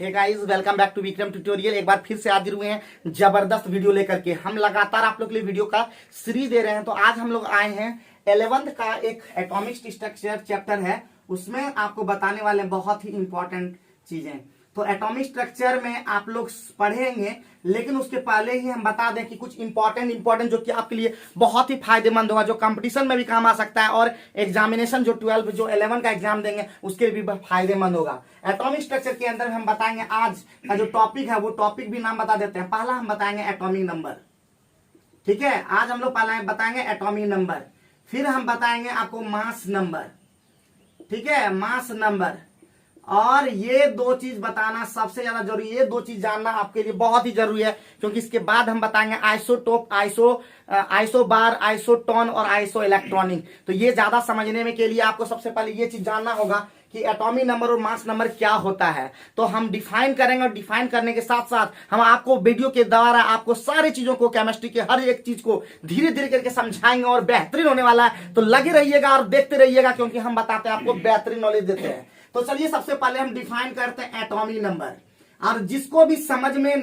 Hey guys, welcome back to Vikram tutorial. एक बार फिर से हाजिर हुए हैं जबरदस्त वीडियो लेकर के। हम लगातार आप लोग के लिए वीडियो का सीरीज दे रहे हैं। तो आज हम लोग आए हैं 11th का एक एटॉमिक स्ट्रक्चर चैप्टर है, उसमें आपको बताने वाले बहुत ही इंपॉर्टेंट चीजें। तो एटॉमिक स्ट्रक्चर में आप लोग पढ़ेंगे, लेकिन उसके पहले ही हम बता दें कि कुछ इंपॉर्टेंट जो कि आपके लिए बहुत ही फायदेमंद होगा, जो कंपटीशन में भी काम आ सकता है और एग्जामिनेशन जो 12 जो 11 का एग्जाम देंगे उसके लिए भी फायदेमंद होगा। एटॉमिक स्ट्रक्चर के अंदर हम बताएंगे आज का जो टॉपिक है, वो टॉपिक भी नाम बता देते हैं। पहला हम बताएंगे एटॉमिक नंबर, ठीक है। आज हम लोग पहले बताएंगे एटॉमिक नंबर, फिर हम बताएंगे आपको मास नंबर, ठीक है, मास नंबर। और ये दो चीज बताना सबसे ज्यादा जरूरी है, ये दो चीज जानना आपके लिए बहुत ही जरूरी है, क्योंकि इसके बाद हम बताएंगे आइसोटोप, आइसोबार, आइसोटोन और आइसो इलेक्ट्रॉनिक। तो ये ज्यादा समझने में के लिए आपको सबसे पहले ये चीज जानना होगा कि एटॉमिक नंबर और मास नंबर क्या होता है। तो हम डिफाइन करेंगे और डिफाइन करने के साथ साथ हम आपको वीडियो के द्वारा आपको सारी चीजों को, केमिस्ट्री के हर एक चीज को धीरे धीरे करके समझाएंगे और बेहतरीन होने वाला है। तो लगे रहिएगा और देखते रहिएगा, क्योंकि हम बताते हैं आपको बेहतरीन नॉलेज देते हैं। तो चलिए सबसे पहले हम डिफाइन करते हैं एटॉमिक नंबर। और जिसको भी समझ में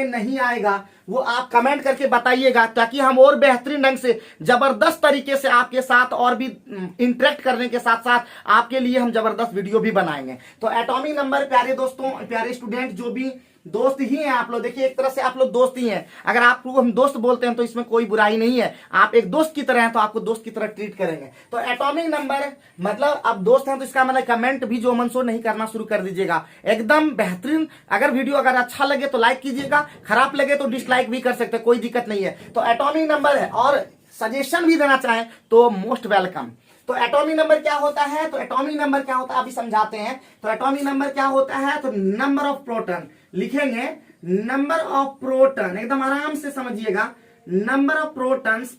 नहीं आएगा वो आप कमेंट करके बताइएगा, ताकि हम और बेहतरीन ढंग से जबरदस्त तरीके से आपके साथ और भी इंटरेक्ट करने के साथ साथ आपके लिए हम जबरदस्त वीडियो भी बनाएंगे। तो एटॉमिक नंबर, प्यारे दोस्तों, प्यारे स्टूडेंट, जो भी दोस्त ही हैं आप लोग, देखिए एक तरह से आप लोग दोस्त ही हैं। अगर आपको हम दोस्त बोलते हैं तो इसमें कोई बुराई नहीं है, आप एक दोस्त की तरह हैं तो आपको दोस्त की तरह ट्रीट करेंगे। तो एटॉमिक नंबर मतलब आप दोस्त हैं, तो इसका मतलब कमेंट भी जो मन सो नहीं करना शुरू कर दीजिएगा, एकदम बेहतरीन। अगर वीडियो अगर अच्छा लगे तो लाइक कीजिएगा, खराब लगे तो डिसलाइक भी कर सकते हैं, कोई दिक्कत नहीं है। तो एटॉमिक नंबर है, और सजेशन भी देना चाहें तो मोस्ट वेलकम। तो एटॉमिक नंबर क्या होता है, तो एटॉमिक नंबर क्या होता है अभी समझाते हैं। तो एटॉमिक नंबर क्या होता है, तो नंबर ऑफ प्रोटॉन लिखेंगे, नंबर ऑफ प्रोटॉन, एकदम आराम से समझिएगा। Number of protons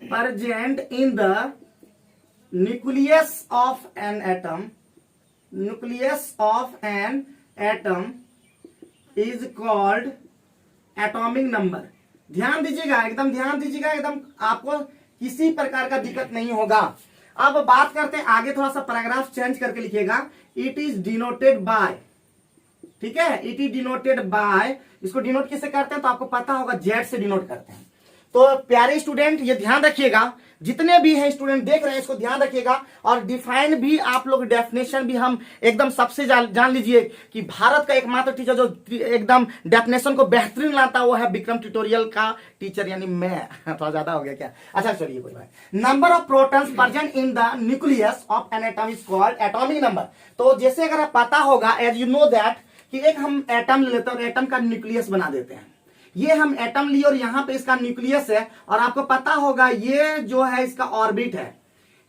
present in the nucleus of an atom is called atomic number. ध्यान दीजिएगा, एकदम ध्यान दीजिएगा, एकदम आपको किसी प्रकार का दिक्कत नहीं होगा। अब बात करते हैं आगे, थोड़ा सा पैराग्राफ चेंज करके लिखिएगा। इट इज डिनोटेड बाय, ठीक है, इट इज डिनोटेड बाय, इसको डिनोट किससे करते हैं तो आपको पता होगा, जेड से डिनोट करते हैं। तो प्यारे स्टूडेंट ये ध्यान रखिएगा, जितने भी हैं स्टूडेंट देख रहे हैं इसको ध्यान रखिएगा। और डिफाइन भी आप लोग, डेफिनेशन भी हम एकदम सबसे जान लीजिए कि भारत का एकमात्र टीचर जो एकदम डेफिनेशन को बेहतरीन लाता वो है विक्रम ट्यूटोरियल का टीचर, यानी मैं। थोड़ा ज्यादा हो गया क्या, अच्छा चलिए कोई बात। Number of protons present in the nucleus of an atom is called atomic number. तो जैसे अगर आप पता होगा, एज यू नो दैट, कि एक हम एटम लेते हैं और एटम का न्यूक्लियस बना देते हैं। ये हम एटम लिए और यहां पे इसका न्यूक्लियस है, और आपको पता होगा ये जो है इसका ऑर्बिट है,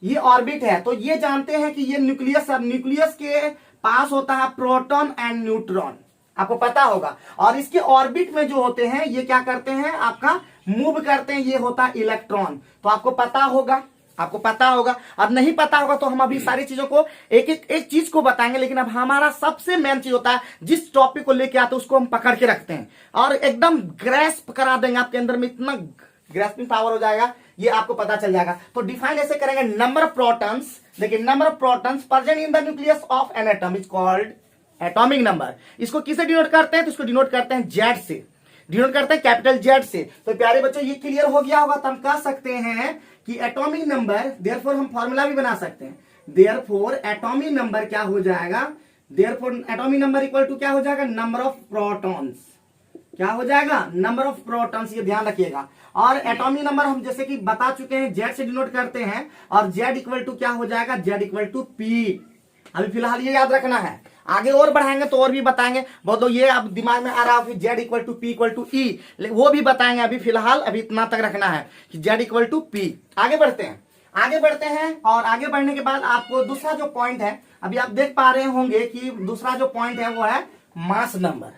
ये ऑर्बिट है। तो ये जानते हैं कि ये न्यूक्लियस है, न्यूक्लियस के पास होता है प्रोटॉन एंड न्यूट्रॉन, आपको पता होगा। और इसके ऑर्बिट में जो होते हैं ये क्या करते हैं, आपका मूव करते हैं, ये होता है इलेक्ट्रॉन। तो आपको पता होगा, अब नहीं पता होगा तो हम अभी सारी चीजों को एक चीज को बताएंगे। लेकिन अब हमारा सबसे मेन चीज होता है, जिस टॉपिक को लेके आते हैं उसको हम पकड़ के रखते हैं और एकदम ग्रैस्प करा देंगे, आपके अंदर में इतना ग्रैस्पिंग पावर हो जाएगा, ये आपको पता चल जाएगा। तो डिफाइन ऐसे करेंगे, नंबर ऑफ प्रोटॉन्स, देखिए number of protons present in the nucleus of an atom is called atomic number. इसको किससे डिनोट करते हैं, तो इसको डिनोट करते हैं जेड से, डिनोट करते हैं कैपिटल जेड से। तो प्यारे बच्चों ये क्लियर हो गया होगा, तो हम कह सकते हैं कि एटॉमिक नंबर, देयरफॉर हम फॉर्मूला भी बना सकते हैं। देयरफॉर एटॉमिक नंबर क्या हो जाएगा, therefore atomic number equal to क्या हो जाएगा, नंबर ऑफ प्रोटॉन्स। क्या हो जाएगा, नंबर ऑफ प्रोटॉन्स, ये ध्यान रखिएगा। और एटॉमिक नंबर हम जैसे कि बता चुके हैं, जेड से डिनोट करते हैं, और जेड इक्वल टू क्या हो जाएगा, जेड इक्वल टू पी। अभी फिलहाल ये याद रखना है, आगे और बढ़ाएंगे तो और भी बताएंगे। बहुत लोग ये अब दिमाग में आ रहा है Z equal to P equal to E, वो भी बताएंगे। अभी फिलहाल अभी इतना तक रखना है कि जेड इक्वल टू पी। आगे बढ़ते हैं और आगे बढ़ने के बाद आपको दूसरा जो पॉइंट है, अभी आप देख पा रहे होंगे कि दूसरा जो पॉइंट है वो है मास नंबर।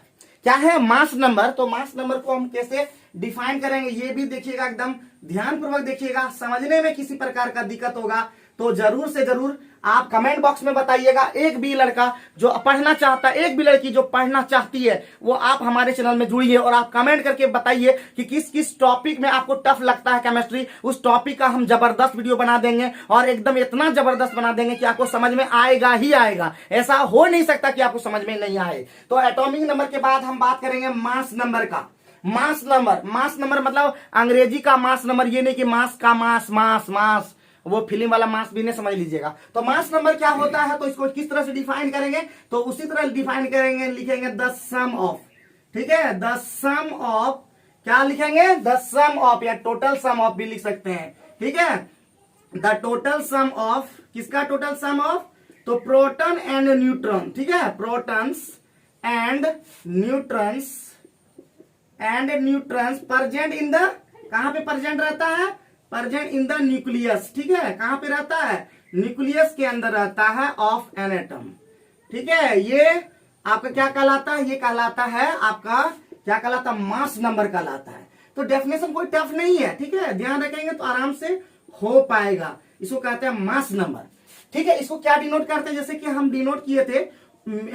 क्या है मास नंबर, तो मास नंबर को हम कैसे डिफाइन करेंगे ये भी देखिएगा, एकदम ध्यानपूर्वक देखिएगा। समझने में किसी प्रकार का दिक्कत होगा तो जरूर से जरूर आप कमेंट बॉक्स में बताइएगा। एक भी लड़का जो पढ़ना चाहता है, एक भी लड़की जो पढ़ना चाहती है, वो आप हमारे चैनल में जुड़िए और आप कमेंट करके बताइए कि किस किस टॉपिक में आपको टफ लगता है केमिस्ट्री। उस टॉपिक का हम जबरदस्त वीडियो बना देंगे और एकदम इतना जबरदस्त बना देंगे कि आपको समझ में आएगा ही आएगा। ऐसा हो नहीं सकता कि आपको समझ में नहीं आए। तो एटॉमिक नंबर के बाद हम बात करेंगे मास नंबर का। मास नंबर मतलब अंग्रेजी का मास नंबर, ये नहीं कि मास का मास वो फिल्म वाला मास भी नहीं समझ लीजिएगा। तो मास नंबर क्या होता है, तो इसको किस तरह से डिफाइन करेंगे, तो उसी तरह डिफाइन करेंगे, लिखेंगे द सम ऑफ, ठीक है, द सम ऑफ, क्या लिखेंगे, द सम ऑफ, या टोटल सम ऑफ भी लिख सकते हैं, ठीक है, द टोटल सम ऑफ, किसका टोटल सम ऑफ, तो प्रोटॉन एंड न्यूट्रॉन, ठीक है, protons and neutrons present in the, कहां पे प्रेजेंट रहता है, प्रेजेंट इन द न्यूक्लियस, ठीक है, कहां पे रहता है, न्यूक्लियस के अंदर रहता है ऑफ एन एटम, ठीक है। ये आपका क्या कहलाता है, ये कहलाता है आपका क्या कहलाता है, मास नंबर कहलाता है। तो डेफिनेशन कोई टफ नहीं है, ठीक है, ध्यान रखेंगे तो आराम से हो पाएगा। इसको कहते हैं मास नंबर, ठीक है। इसको क्या डिनोट करते हैं, जैसे कि हम डिनोट किए थे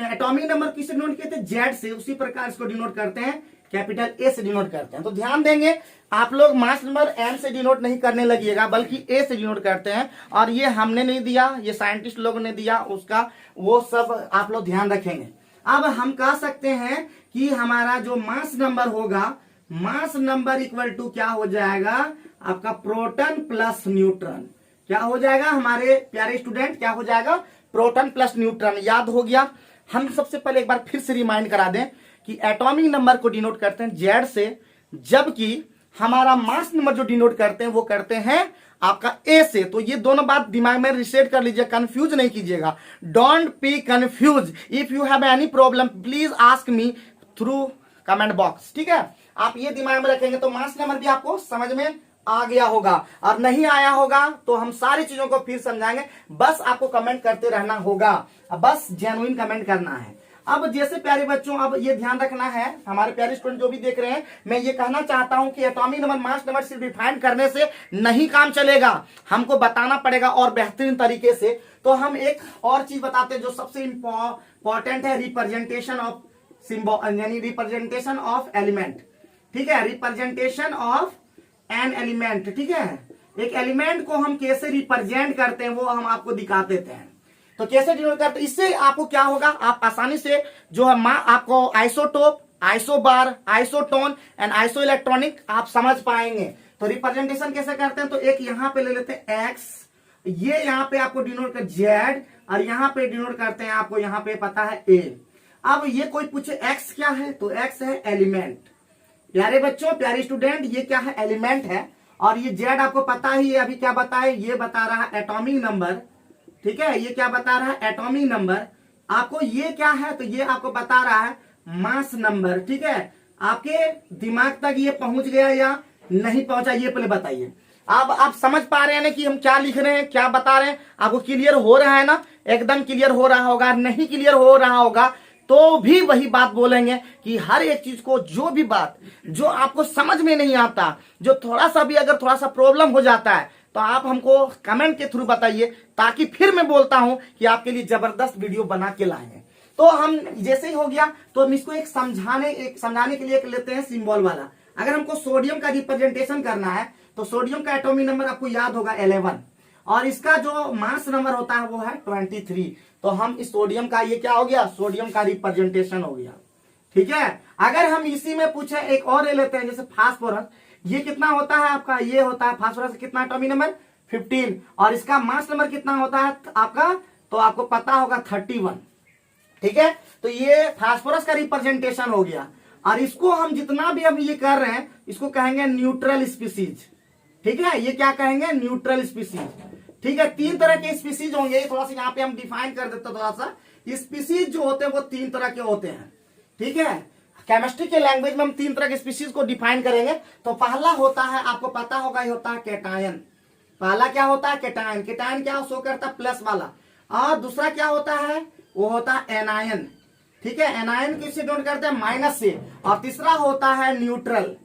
एटॉमिक नंबर किससे डिनोट किए थे, जेड से, उसी प्रकार इसको डिनोट करते हैं कैपिटल ए से डिनोट करते हैं। तो ध्यान देंगे आप लोग मास नंबर एम से डिनोट नहीं करने लगिएगा, बल्कि ए से डिनोट करते हैं। और ये हमने नहीं दिया, ये साइंटिस्ट लोगों ने दिया, उसका वो सब आप लोग ध्यान रखेंगे। अब हम कह सकते हैं कि हमारा जो मास नंबर होगा, मास नंबर इक्वल टू क्या हो जाएगा, आपका प्रोटॉन प्लस न्यूट्रॉन, क्या हो जाएगा हमारे प्यारे स्टूडेंट, क्या हो जाएगा, प्रोटॉन प्लस न्यूट्रॉन। याद हो गया। हम सबसे पहले एक बार फिर से रिमाइंड करा दें कि एटॉमिक नंबर को डिनोट करते हैं जेड से, जबकि हमारा मास नंबर जो डिनोट करते हैं वो करते हैं आपका ए से। तो ये दोनों बात दिमाग में रिसेट कर लीजिए, कंफ्यूज नहीं कीजिएगा, don't be confuse. If you have any problem please ask me through comment box, ठीक है। आप ये दिमाग में रखेंगे तो मास नंबर भी आपको समझ में आ गया होगा, और नहीं आया होगा तो हम सारी चीजों को फिर समझाएंगे। बस आपको कमेंट करते रहना होगा, बस जेन्युइन कमेंट करना है। अब जैसे प्यारे बच्चों, अब ये ध्यान रखना है, हमारे प्यारे स्टूडेंट जो भी देख रहे हैं, मैं ये कहना चाहता हूं कि एटॉमिक नंबर मास नंबर सिर्फ डिफाइन करने से नहीं काम चलेगा, हमको बताना पड़ेगा और बेहतरीन तरीके से। तो हम एक और चीज बताते हैं जो सबसे इंपॉर्टेंट है, रिप्रेजेंटेशन ऑफ सिंबल, यानी रिप्रेजेंटेशन ऑफ एलिमेंट, ठीक है, रिप्रेजेंटेशन ऑफ एन एलिमेंट, ठीक है। एक एलिमेंट को हम कैसे रिप्रेजेंट करते हैं वो हम आपको दिखा देते हैं। तो कैसे डिनोट करते हैं, इससे आपको क्या होगा, आप आसानी से जो है आपको isotope, isobar, isotone and iso electronic आप समझ पाएंगे। तो रिप्रेजेंटेशन कैसे करते हैं, तो एक यहाँ पे ले लेते हैं एक्स, ये यहाँ पे आपको डिनोट कर जेड, और यहाँ पे डिनोट करते हैं आपको यहाँ पे पता है ए। अब ये कोई पूछे एक्स क्या है, तो एक्स है एलिमेंट। प्यारे बच्चों, प्यारे स्टूडेंट, ये क्या है, एलिमेंट है। और ये जेड आपको पता ही है, अभी क्या बताए, ये बता रहा है एटॉमिक नंबर, ठीक है, ये क्या बता रहा है, एटॉमिक नंबर। आपको ये क्या है, तो ये आपको बता रहा है मास नंबर, ठीक है। आपके दिमाग तक ये पहुंच गया या नहीं पहुंचा, ये पहले बताइए। अब आप समझ पा रहे हैं ना कि हम क्या लिख रहे हैं, क्या बता रहे हैं, आपको क्लियर हो रहा है ना, एकदम क्लियर हो रहा होगा। नहीं क्लियर हो रहा होगा तो भी वही बात बोलेंगे कि हर एक चीज को, जो भी बात जो आपको समझ में नहीं आता, जो थोड़ा सा भी अगर थोड़ा सा प्रॉब्लम हो जाता है, तो आप हमको कमेंट के थ्रू बताइए, ताकि फिर मैं बोलता हूं कि आपके लिए जबरदस्त वीडियो बना के लाएंगे। तो हम जैसे ही हो गया, तो हम इसको एक समझाने के लिए एक लेते हैं सिंबल वाला। अगर हमको सोडियम का रिप्रेजेंटेशन करना है, तो सोडियम का एटॉमिक नंबर आपको याद होगा 11, और इसका जो मास नंबर होता है वो है 23। तो हम इस सोडियम का, ये क्या हो गया, सोडियम का रिप्रेजेंटेशन हो गया, ठीक है। अगर हम इसी में पूछे एक और ले लेते हैं, जैसे फास्फोरस, ये कितना होता है आपका, ये होता है फास्फोरस कितना एटॉमिक नंबर 15, और इसका मास नंबर कितना होता है आपका, तो आपको पता होगा 31, ठीक है। तो ये फास्फोरस का रिप्रेजेंटेशन हो गया। और इसको हम जितना भी हम ये कर रहे हैं, इसको कहेंगे न्यूट्रल स्पीसीज, ठीक है। ये क्या कहेंगे, न्यूट्रल स्पीसीज, ठीक है। 3 तरह के स्पीसीज होंगे, थोड़ा सा यहाँ पे हम डिफाइन कर देते हैं। थोड़ा सा स्पीसीज जो होते हैं वो 3 तरह के होते हैं, ठीक है। केमिस्ट्री के लैंग्वेज में हम 3 तरह के स्पीसीज को डिफाइन करेंगे। तो पहला होता है, आपको पता होगा, ये होता है कैटायन। पहला क्या होता है, कैटायन। कैटायन क्या शो करता है, प्लस वाला। और दूसरा क्या होता है, वो होता है एनायन, ठीक है। एनायन किससे डिनोट करते हैं, माइनस से। और तीसरा होता है न्यूट्रल,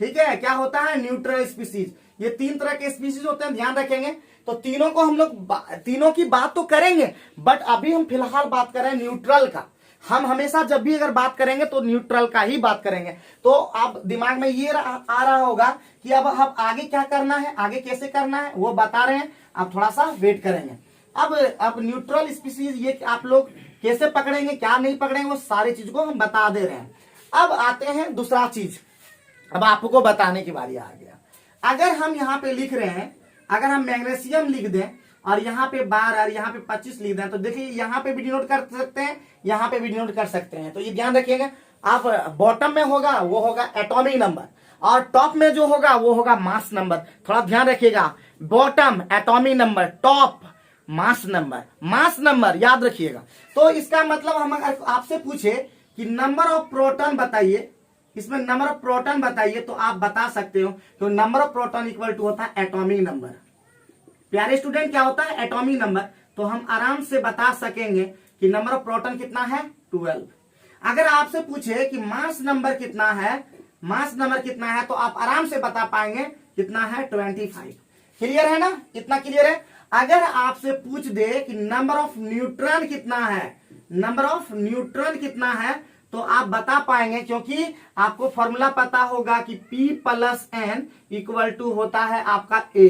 ठीक है। क्या होता है, न्यूट्रल स्पीसीज। ये 3 तरह के स्पीसीज होते हैं, ध्यान रखेंगे। तो तीनों को हम लोग तीनों की बात तो करेंगे, बट अभी हम फिलहाल बात कर रहे हैं न्यूट्रल का। हम हमेशा जब भी अगर बात करेंगे तो न्यूट्रल का ही बात करेंगे। तो आप दिमाग में ये आ रहा होगा कि अब हम आगे क्या करना है, आगे कैसे करना है वो बता रहे हैं, आप थोड़ा सा वेट करेंगे। अब न्यूट्रल स्पीसीज ये आप लोग कैसे पकड़ेंगे, क्या नहीं पकड़ेंगे, वो सारी चीज को हम बता दे रहे हैं। अब आते हैं दूसरा चीज, अब आपको बताने की बारी आ गया। अगर हम यहाँ पे लिख रहे हैं, अगर हम मैग्नीशियम लिख दें और यहाँ पे 12 और यहाँ पे 25 लिख दें, तो देखिए यहाँ पे भी डिनोट कर सकते हैं, यहाँ पे भी डिनोट कर सकते हैं। तो ये ध्यान रखिएगा, आप बॉटम में होगा वो होगा एटॉमिक नंबर, और टॉप में जो होगा वो होगा मास नंबर। थोड़ा ध्यान रखिएगा, bottom atomic number, top mass number, mass number याद रखिएगा। तो इसका मतलब हम अगर आपसे पूछे कि नंबर ऑफ प्रोटॉन बताइए, इसमें नंबर ऑफ प्रोटॉन बताइए, तो आप बता सकते हो कि number of proton equal to होता है एटॉमिक नंबर। प्यारे स्टूडेंट, क्या होता है एटॉमिक नंबर, तो हम आराम से बता सकेंगे कि नंबर ऑफ प्रोटॉन कितना है 12। अगर आपसे पूछे कि मास नंबर कितना है, मास नंबर कितना है, तो आप आराम से बता पाएंगे कितना है 25। क्लियर है ना, इतना क्लियर है। अगर आपसे पूछ दे कि नंबर ऑफ न्यूट्रॉन कितना है, नंबर ऑफ न्यूट्रॉन कितना है, तो आप बता पाएंगे, क्योंकि आपको फॉर्मूला पता होगा कि P plus N equal to होता है आपका A।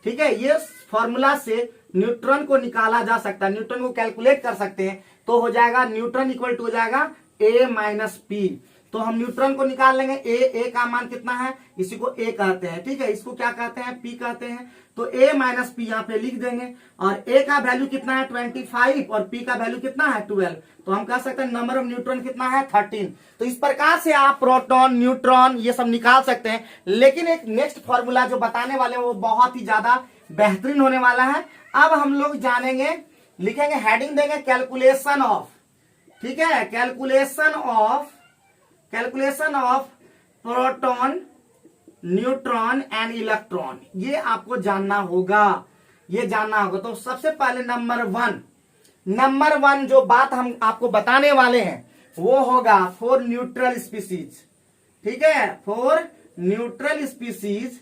ठीक है, ये फॉर्मूला से न्यूट्रॉन को निकाला जा सकता है, न्यूट्रॉन को कैलकुलेट कर सकते हैं। तो हो जाएगा न्यूट्रॉन इक्वल टू हो जाएगा A माइनस P। तो हम न्यूट्रॉन को निकाल लेंगे, ए का मान कितना है, इसी को ए कहते हैं। ठीक है, इसको क्या कहते हैं, पी कहते हैं। तो ए माइनस पी यहाँ पे लिख देंगे, और ए का वैल्यू कितना है 25 और पी का वैल्यू कितना है 12। तो हम कह सकते हैं नंबर ऑफ न्यूट्रॉन कितना है 13। तो इस प्रकार से आप प्रोटॉन, न्यूट्रॉन ये सब निकाल सकते हैं। लेकिन एक नेक्स्ट फॉर्मूला जो बताने वाले हैं वो बहुत ही ज्यादा बेहतरीन होने वाला है। अब हम लोग जानेंगे, लिखेंगे, हेडिंग देंगे कैलकुलेशन ऑफ। ठीक है, calculation of proton, neutron and electron, ये आपको जानना होगा, ये जानना होगा। तो सबसे पहले नंबर वन जो बात हम आपको बताने वाले हैं वो होगा फॉर न्यूट्रल स्पीसीज। ठीक है, फॉर न्यूट्रल स्पीसीज,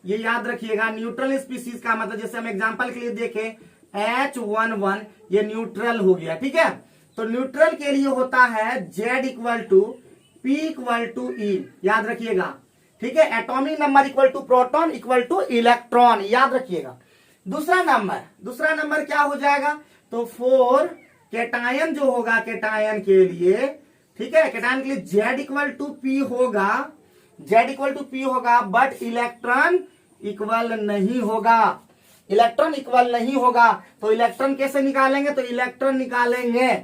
ये याद रखिएगा। न्यूट्रल स्पीसीज का मतलब, जैसे हम एग्जांपल के लिए देखें, H11 ये न्यूट्रल हो गया। ठीक है, तो न्यूट्रल के लिए होता है Z equal to P equal to E, याद रखिएगा। ठीक है, atomic number equal to proton equal to electron, याद रखिएगा। दूसरा नंबर क्या हो जाएगा, तो फॉर कैटायन जो होगा, कैटायन के लिए, ठीक है, कैटायन के लिए Z इक्वल टू P होगा, बट इलेक्ट्रॉन इक्वल नहीं होगा, इलेक्ट्रॉन इक्वल नहीं होगा। तो इलेक्ट्रॉन कैसे निकालेंगे, तो इलेक्ट्रॉन निकालेंगे।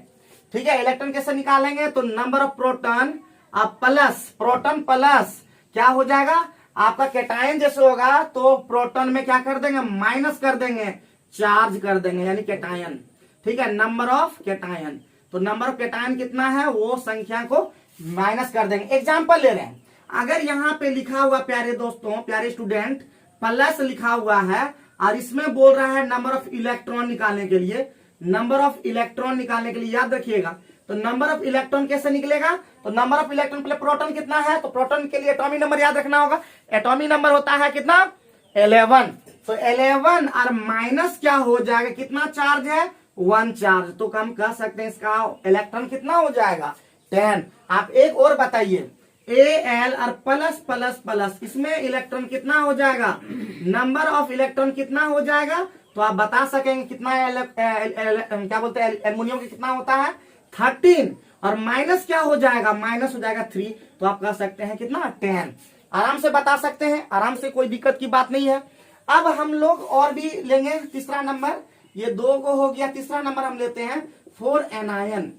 ठीक है, इलेक्ट्रॉन कैसे निकालेंगे, तो number of proton proton plus क्या हो जाएगा आपका, कैटायन जैसे होगा तो प्रोटॉन में क्या कर देंगे, माइनस कर देंगे, चार्ज कर देंगे, यानी कैटायन। ठीक है, नंबर ऑफ कैटायन, तो नंबर ऑफ कैटायन कितना है वो संख्या को माइनस कर देंगे। एग्जांपल ले रहे हैं, अगर यहाँ पे लिखा हुआ, प्यारे दोस्तों, प्यारे स्टूडेंट, प्लस लिखा हुआ है और इसमें बोल रहा है नंबर ऑफ इलेक्ट्रॉन निकालने के लिए, नंबर ऑफ इलेक्ट्रॉन निकालने के लिए, याद रखिएगा। तो नंबर ऑफ इलेक्ट्रॉन कैसे निकलेगा, तो नंबर ऑफ इलेक्ट्रॉन पहले प्रोटॉन कितना है, तो प्रोटॉन के लिए एटॉमिक नंबर याद रखना होगा। एटॉमिक नंबर होता है कितना 11। तो 11 और माइनस क्या हो जाएगा, कितना चार्ज है 1 चार्ज, तो हम कह सकते हैं इसका इलेक्ट्रॉन कितना हो जाएगा 10। आप एक और बताइए, Al और प्लस प्लस प्लस, इसमें इलेक्ट्रॉन कितना हो जाएगा, नंबर ऑफ इलेक्ट्रॉन कितना हो जाएगा, तो आप बता सकेंगे कितना क्या बोलते हैं, एल्युमिनियम का कितना होता है 13, और माइनस क्या हो जाएगा, माइनस हो जाएगा 3, तो आप कह सकते हैं कितना 10। आराम से बता सकते हैं, आराम से, कोई दिक्कत की बात नहीं है। अब हम लोग और भी लेंगे तीसरा नंबर, ये 2 को हो गया। तीसरा नंबर हम लेते हैं फॉर एनायन।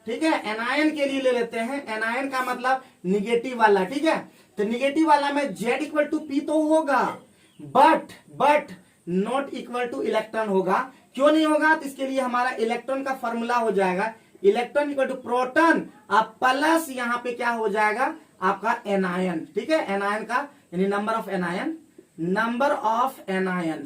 ठीक है, एनायन के लिए ले लेते हैं, एनायन का मतलब निगेटिव वाला। ठीक है, तो निगेटिव वाला में Z इक्वल टू P तो होगा, but not equal to electron होगा। क्यों नहीं होगा, तो इसके लिए हमारा इलेक्ट्रॉन का फॉर्मूला हो जाएगा इलेक्ट्रॉन इक्वल टू प्रोटॉन, अब प्लस यहाँ पे क्या हो जाएगा आपका एनायन। ठीक है, एनायन का यानी नंबर ऑफ एनायन।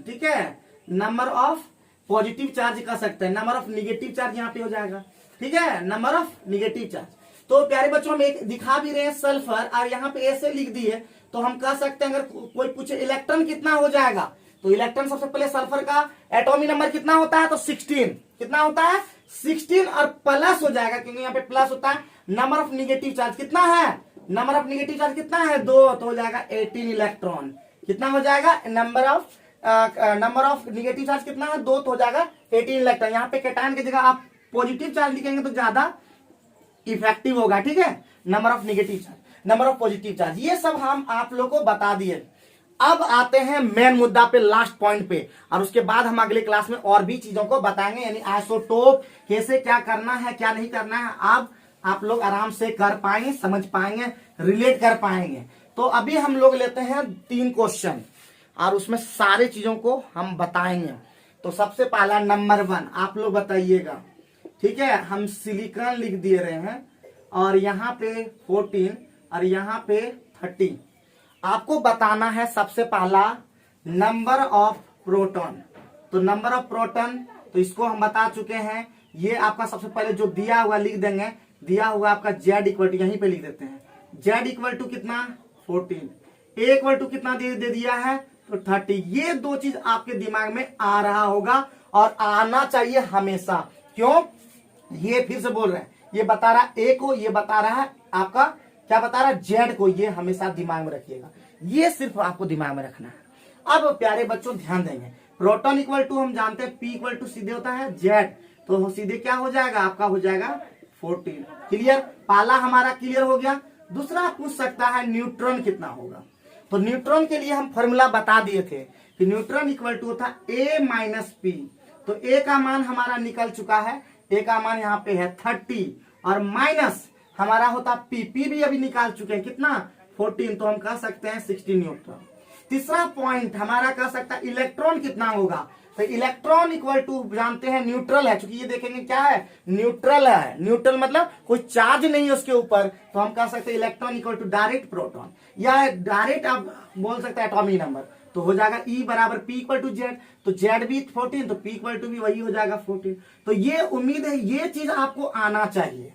ठीक है, नंबर ऑफ पॉजिटिव चार्ज कर सकते हैं, नंबर ऑफ निगेटिव चार्ज यहाँ पे हो जाएगा। ठीक है, नंबर ऑफ निगेटिव चार्ज। तो प्यारे बच्चों, हम एक दिखा भी रहे हैं सल्फर, और यहाँ पे ऐसे लिख दिए, तो हम कह सकते हैं अगर कोई पूछे इलेक्ट्रॉन कितना हो जाएगा, तो इलेक्ट्रॉन सबसे पहले सल्फर का एटॉमिक नंबर कितना होता है, तो 16। कितना होता है, 16 और प्लस हो जाएगा क्योंकि यहाँ पे प्लस होता है। नंबर ऑफ निगेटिव चार्ज कितना है, नंबर ऑफ निगेटिव चार्ज कितना है, 2, तो हो जाएगा 18 इलेक्ट्रॉन। कितना हो जाएगा, नंबर ऑफ निगेटिव चार्ज कितना है, 2, तो हो जाएगा 18 इलेक्ट्रॉन। यहाँ पे कैटायन की जगह आप पॉजिटिव चार्ज लिखेंगे तो ज्यादा इफेक्टिव होगा, ठीक है। Number of negative charge, number of positive charge, ये सब हम आप लोगों को बता दिए। अब आते हैं मेन मुद्दा पे, लास्ट पॉइंट पे, और उसके बाद हम अगले क्लास में और भी चीजों को बताएंगे, यानी आइसोटोप कैसे क्या करना है क्या नहीं करना है, अब आप लोग आराम से कर पाएंगे, समझ पाएंगे, रिलेट कर पाएंगे। तो अभी हम लोग लेते हैं 3 क्वेश्चन और उसमें सारे चीजों को हम बताएंगे। तो सबसे पहला नंबर 1 आप लोग बताइएगा, ठीक है। हम सिलिकॉन लिख दिए रहे हैं और यहाँ पे 14 और यहाँ पे 30। आपको बताना है सबसे पहला नंबर ऑफ प्रोटॉन। तो नंबर ऑफ प्रोटॉन, तो इसको हम बता चुके हैं। ये आपका सबसे पहले जो दिया हुआ लिख देंगे, दिया हुआ आपका Z इक्वल टू, यहीं पे लिख देते हैं Z इक्वल टू कितना 14, A इक्वल टू कितना दे दिया है, तो 30। ये 2 चीज आपके दिमाग में आ रहा होगा और आना चाहिए हमेशा। क्यों, ये फिर से बोल रहे हैं, ये बता रहा A को, ये बता रहा है आपका क्या बता रहा है, Z को। ये हमेशा दिमाग में रखिएगा, ये सिर्फ आपको दिमाग में रखना है। अब प्यारे बच्चों ध्यान देंगे, प्रोटॉन इक्वल टू हम जानते हैं P इक्वल टू सीधे होता है Z, तो सीधे क्या हो जाएगा आपका, हो जाएगा 14। क्लियर, पहला हमारा क्लियर हो गया। दूसरा पूछ सकता है न्यूट्रॉन कितना होगा। तो न्यूट्रॉन के लिए हम फॉर्मूला बता दिए थे कि न्यूट्रॉन इक्वल टू था A माइनस P। तो A का मान हमारा निकल चुका है, A का मान यहाँ पे है 30 और माइनस हमारा होता P भी अभी निकाल चुके हैं, कितना 14, तो हम कह सकते हैं 16 न्यूट्रॉन। तीसरा पॉइंट हमारा कह सकता है इलेक्ट्रॉन कितना होगा। तो इलेक्ट्रॉन इक्वल टू जानते हैं न्यूट्रल है, क्योंकि ये देखेंगे क्या है, न्यूट्रल है। न्यूट्रल मतलब कोई चार्ज नहीं है उसके ऊपर, तो हम कह सकते हैं electron equal to direct proton, या डायरेक्ट आप बोल सकते हैं एटॉमिक नंबर। तो हो जाएगा E बराबर P इक्वल टू Z, तो Z भी 14, तो P इक्वल टू भी वही हो जाएगा 14। तो ये उम्मीद है ये चीज आपको आना चाहिए।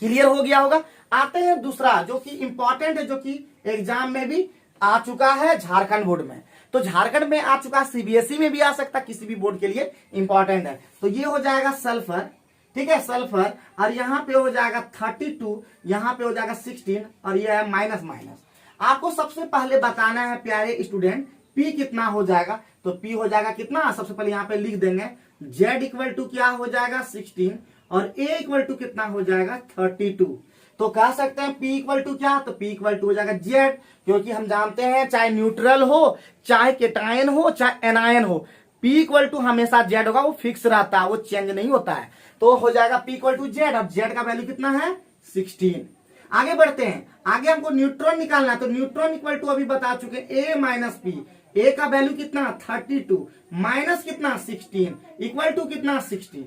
क्लियर हो गया होगा। आते हैं दूसरा जो कि इंपॉर्टेंट है, जो कि एग्जाम में भी आ चुका है झारखंड बोर्ड में। तो झारखंड में आ चुका, CBSE में भी आ सकता, किसी भी बोर्ड के लिए इंपॉर्टेंट है। तो ये हो जाएगा सल्फर, ठीक है, सल्फर, और यहाँ पे हो जाएगा 32, यहाँ पे हो जाएगा 16 और ये है माइनस माइनस। आपको सबसे पहले बताना है प्यारे स्टूडेंट P कितना हो जाएगा। तो P हो जाएगा कितना, सबसे पहले यहाँ पे लिख देंगे Z इक्वल टू क्या हो जाएगा 16 और A इक्वल टू कितना हो जाएगा 32। तो कह सकते हैं P इक्वल टू क्या, तो P इक्वल टू हो जाएगा Z, क्योंकि हम जानते हैं चाहे न्यूट्रल हो, चाहे केटायन हो, चाहे एनायन हो, P इक्वल टू हमेशा Z होगा, वो फिक्स रहता है, वो चेंज नहीं होता है। तो हो जाएगा P इक्वल टू Z और Z का वैल्यू कितना है 16। आगे बढ़ते हैं, आगे हमको न्यूट्रॉन निकालना है। तो न्यूट्रॉन इक्वल टू अभी बता चुके A माइनस P, A का वैल्यू कितना 32 माइनस कितना 16 इक्वल टू कितना 16।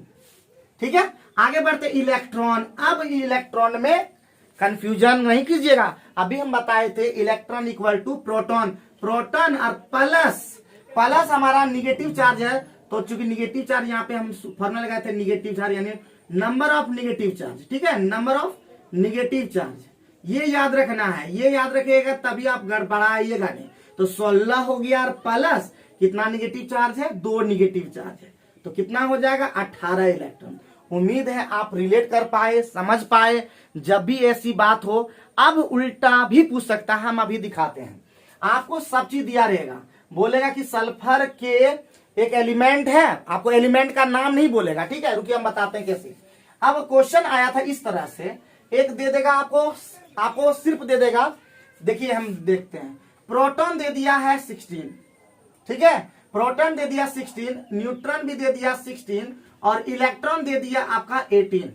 ठीक है, आगे बढ़ते इलेक्ट्रॉन। अब इलेक्ट्रॉन में कंफ्यूजन नहीं कीजिएगा, अभी हम बताए थे electron equal to proton, proton और प्लस, प्लस हमारा निगेटिव चार्ज है। तो चूंकि निगेटिव चार्ज यहाँ पे हम फॉर्मूला लगाए थे, निगेटिव चार्ज यानी नंबर ऑफ निगेटिव चार्ज, ठीक है, नंबर ऑफ निगेटिव चार्ज, ये याद रखना है, ये याद रखिएगा तभी आप गड़बड़ाइएगा नहीं। तो 16 हो गया और प्लस कितना निगेटिव चार्ज है, 2 निगेटिव चार्ज है, तो कितना हो जाएगा 18 इलेक्ट्रॉन। उम्मीद है आप रिलेट कर पाए, समझ पाए। जब भी ऐसी बात हो, अब उल्टा भी पूछ सकता है, हम अभी दिखाते हैं। आपको सब चीज दिया रहेगा, बोलेगा कि सल्फर के एक एलिमेंट है, आपको एलिमेंट का नाम नहीं बोलेगा, ठीक है, रुकिए हम बताते हैं कैसे। अब क्वेश्चन आया था इस तरह से, एक दे देगा आपको सिर्फ दे देगा, देखिए हम देखते हैं, प्रोटॉन दे दिया है 16, ठीक है, प्रोटॉन दे दिया 16, न्यूट्रॉन भी दे दिया 16 और इलेक्ट्रॉन दे दिया आपका 18।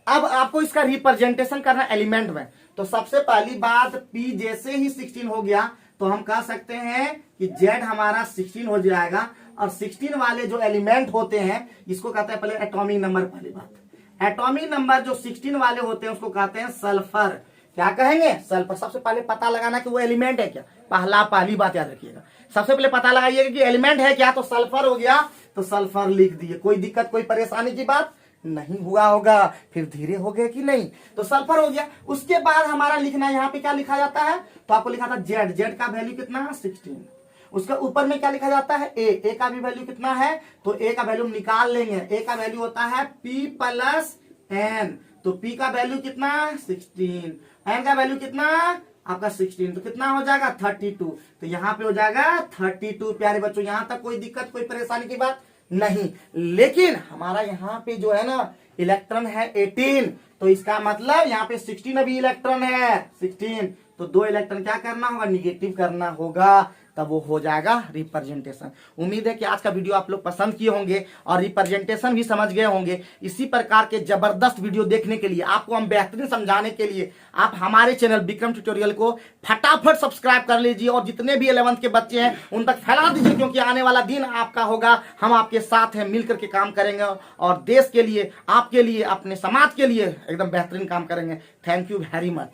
अब आपको इसका रिप्रेजेंटेशन करना एलिमेंट में। तो सबसे पहली बात P जैसे ही 16 हो गया तो हम कह सकते हैं कि Z हमारा 16 हो जाएगा, और 16 वाले जो एलिमेंट होते हैं इसको कहते हैं, पहले एटॉमिक नंबर, पहली बात एटॉमिक नंबर जो 16 वाले होते हैं उसको कहते हैं सल्फर। क्या कहेंगे, सल्फर। सबसे पहले पता लगाना कि वो एलिमेंट है क्या, पहली बात याद रखिएगा, सबसे पहले पता लगाइएगा कि एलिमेंट है क्या। तो सल्फर हो गया, तो सल्फर लिख दिए, कोई दिक्कत कोई परेशानी की बात नहीं हुआ होगा, फिर धीरे हो गए कि नहीं। तो सल्फर हो गया, उसके बाद हमारा लिखना है, यहाँ पे क्या लिखा जाता है, तो आपको लिखा था Z, Z का वैल्यू कितना है 16, उसके ऊपर में क्या लिखा जाता है ए का भी वैल्यू कितना है, तो ए का वैल्यू निकाल लेंगे। ए का वैल्यू होता है p प्लस एन, तो p का वैल्यू कितना 16, n का वैल्यू कितना आपका 16, तो कितना हो जाएगा 32, तो यहाँ पे हो जाएगा 32। प्यारे बच्चों यहाँ तक कोई दिक्कत कोई परेशानी की बात नहीं, लेकिन हमारा यहाँ पे जो है ना इलेक्ट्रॉन है 18, तो इसका मतलब यहाँ पे 16 अभी इलेक्ट्रॉन है 16, तो 2 इलेक्ट्रॉन क्या करना होगा निगेटिव करना होगा, तब वो हो जाएगा रिप्रेजेंटेशन। उम्मीद है कि आज का वीडियो आप लोग पसंद किए होंगे और रिप्रेजेंटेशन भी समझ गए होंगे। इसी प्रकार के जबरदस्त वीडियो देखने के लिए, आपको हम बेहतरीन समझाने के लिए आप हमारे चैनल विक्रम ट्यूटोरियल को फटाफट सब्सक्राइब कर लीजिए और जितने भी 11th के बच्चे हैं उन तक फैला दीजिए, क्योंकि आने वाला दिन आपका होगा, हम आपके साथ हैं, मिलकर के काम करेंगे और देश के लिए, आपके लिए, अपने समाज के लिए एकदम बेहतरीन काम करेंगे। Thank you very much.